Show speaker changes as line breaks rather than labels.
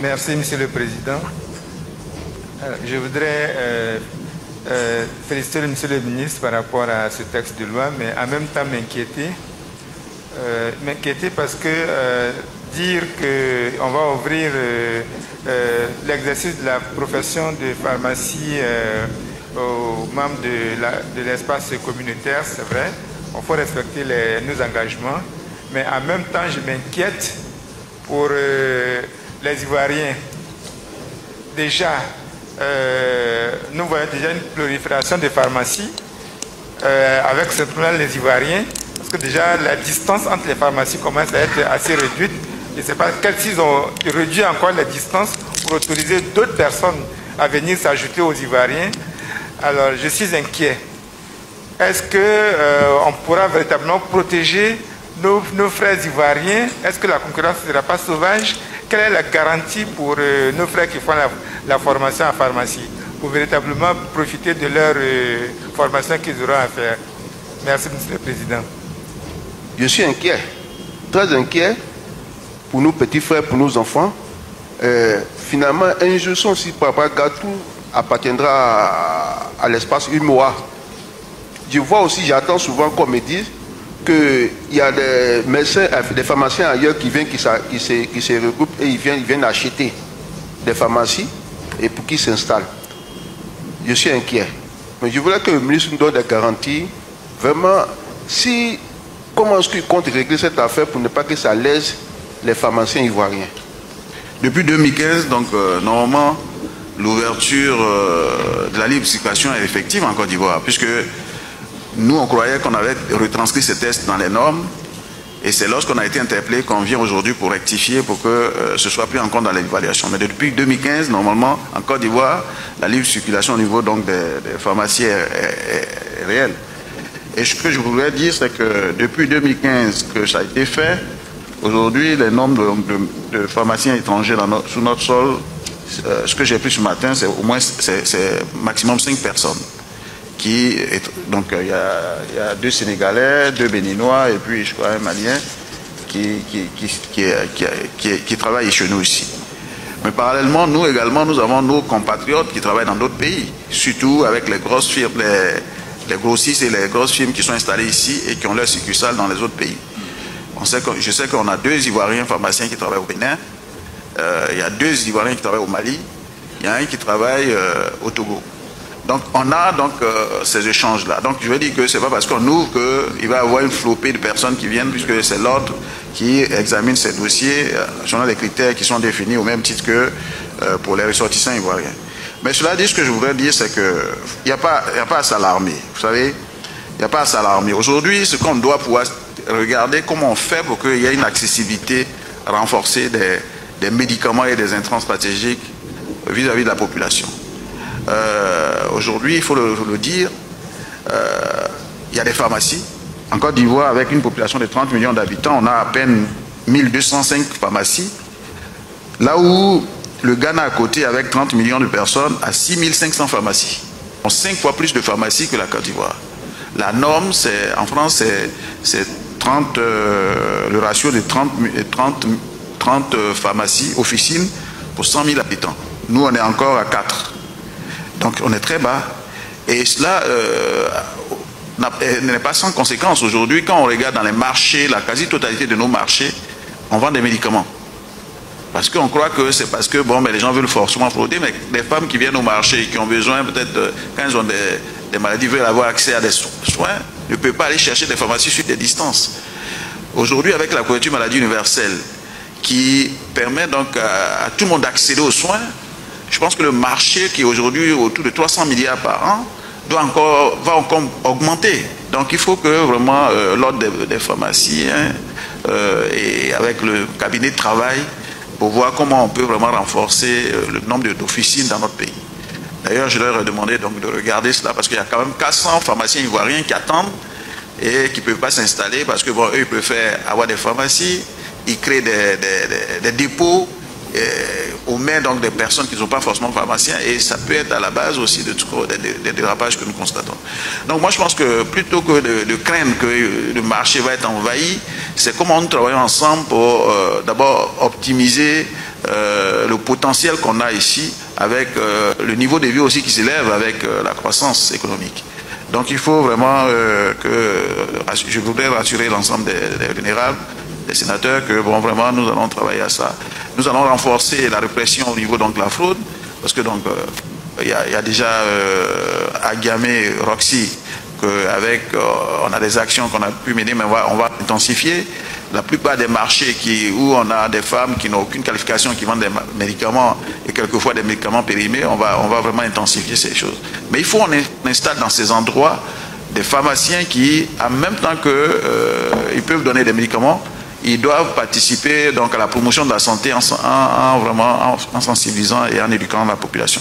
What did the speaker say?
Merci, Monsieur le Président. Je voudrais féliciter Monsieur le ministre par rapport à ce texte de loi, mais en même temps m'inquiéter. Parce que dire qu'on va ouvrir l'exercice de la profession de pharmacie aux membres de l'espace communautaire, c'est vrai, il faut respecter nos engagements, mais en même temps je m'inquiète pour les Ivoiriens. Déjà, nous voyons déjà une prolifération de pharmacies avec simplement les Ivoiriens, parce que déjà la distance entre les pharmacies commence à être assez réduite. Je ne sais pas s'ils ont réduit encore la distance pour autoriser d'autres personnes à venir s'ajouter aux Ivoiriens. Alors je suis inquiet. Est-ce qu'on pourra véritablement protéger nos frères ivoiriens? Est-ce que la concurrence ne sera pas sauvage? Quelle est la garantie pour nos frères qui font la formation en pharmacie, pour véritablement profiter de leur formation qu'ils auront à faire? Merci, Monsieur le Président.
Je suis inquiet, très inquiet pour nos petits frères, pour nos enfants. Finalement, un jour, si Papa Gatou appartiendra à l'espace UMOA. Je vois aussi, j'attends souvent qu'on me dise qu'il y a des médecins, des pharmaciens ailleurs qui viennent, qui se regroupent et ils viennent acheter des pharmacies et pour qu'ils s'installent. Je suis inquiet. Mais je voudrais que le ministre nous donne des garanties. Vraiment, comment est-ce qu'il compte régler cette affaire pour ne pas que ça lèse les pharmaciens ivoiriens?
Depuis 2015, donc normalement, l'ouverture de la libre circulation est effective en Côte d'Ivoire, puisque nous, on croyait qu'on avait retranscrit ces tests dans les normes, et c'est lorsqu'on a été interpellé qu'on vient aujourd'hui pour rectifier, pour que ce soit pris en compte dans l'évaluation. Mais depuis 2015, normalement, en Côte d'Ivoire, la libre circulation au niveau donc, des pharmacies est réelle. Et ce que je voudrais dire, c'est que depuis 2015 que ça a été fait, aujourd'hui, les nombres de pharmaciens étrangers sous notre sol, ce que j'ai pris ce matin, c'est au moins maximum 5 personnes. Donc il y a 2 Sénégalais, 2 Béninois et puis je crois un Malien qui travaillent chez nous ici. Mais parallèlement, nous également, nous avons nos compatriotes qui travaillent dans d'autres pays, surtout avec les grosses firmes, les grossistes et les grosses firmes qui sont installées ici et qui ont leur succursale dans les autres pays. Je sais qu'on a 2 Ivoiriens pharmaciens qui travaillent au Bénin, il y a 2 Ivoiriens qui travaillent au Mali, il y a un qui travaille au Togo. Donc on a donc ces échanges-là. Donc je veux dire que ce n'est pas parce qu'on ouvre qu'il va y avoir une flopée de personnes qui viennent, puisque c'est l'ordre qui examine ces dossiers selon les critères qui sont définis au même titre que pour les ressortissants ivoiriens. Mais cela dit, ce que je voudrais dire, c'est qu'il n'y a pas à s'alarmer. Vous savez, il n'y a pas à s'alarmer. Aujourd'hui, ce qu'on doit pouvoir regarder, comment on fait pour qu'il y ait une accessibilité renforcée des médicaments et des intrants stratégiques vis-à-vis de la population. Aujourd'hui, il faut le dire, il y a des pharmacies. En Côte d'Ivoire, avec une population de 30 millions d'habitants, on a à peine 1205 pharmacies. Là où le Ghana à côté, avec 30 millions de personnes, a 6500 pharmacies. On a 5 fois plus de pharmacies que la Côte d'Ivoire. La norme, en France, c'est 30, le ratio de 30 pharmacies, officines, pour 100 000 habitants. Nous, on est encore à 4. Donc, on est très bas. Et cela n'est pas sans conséquence. Aujourd'hui, quand on regarde dans les marchés, la quasi-totalité de nos marchés, on vend des médicaments. Parce qu'on croit que c'est parce que les gens veulent forcément frauder, mais les femmes qui viennent au marché, qui ont besoin peut-être, quand elles ont des maladies, veulent avoir accès à des soins, ne peuvent pas aller chercher des pharmacies sur des distances. Aujourd'hui, avec la couverture maladie universelle, qui permet donc à tout le monde d'accéder aux soins, je pense que le marché qui est aujourd'hui autour de 300 milliards par an va encore augmenter. Donc il faut que vraiment l'ordre des pharmaciens et avec le cabinet de travail pour voir comment on peut vraiment renforcer le nombre d'officines dans notre pays. D'ailleurs, je leur ai demandé donc de regarder cela parce qu'il y a quand même 400 pharmaciens ivoiriens qui attendent et qui ne peuvent pas s'installer parce que eux, ils préfèrent avoir des pharmacies, ils créent des dépôts aux mains donc des personnes qui ne sont pas forcément pharmaciens et ça peut être à la base aussi des dérapages que nous constatons. Donc moi je pense que plutôt que de craindre que le marché va être envahi, c'est comment nous travaillons ensemble pour d'abord optimiser le potentiel qu'on a ici, avec le niveau de vie aussi qui s'élève avec la croissance économique. Donc il faut vraiment je voudrais rassurer l'ensemble des générales, des sénateurs, que bon, vraiment nous allons travailler à ça. Nous allons renforcer la répression au niveau donc de la fraude, parce que donc il y a déjà Agamé, Roxy, qu'avec on a des actions qu'on a pu mener, mais on va intensifier. La plupart des marchés où on a des femmes qui n'ont aucune qualification, qui vendent des médicaments et quelquefois des médicaments périmés, on va vraiment intensifier ces choses. Mais il faut qu'on installe dans ces endroits des pharmaciens qui, en même temps qu'ils peuvent donner des médicaments, ils doivent participer donc à la promotion de la santé en sensibilisant et en éduquant la population.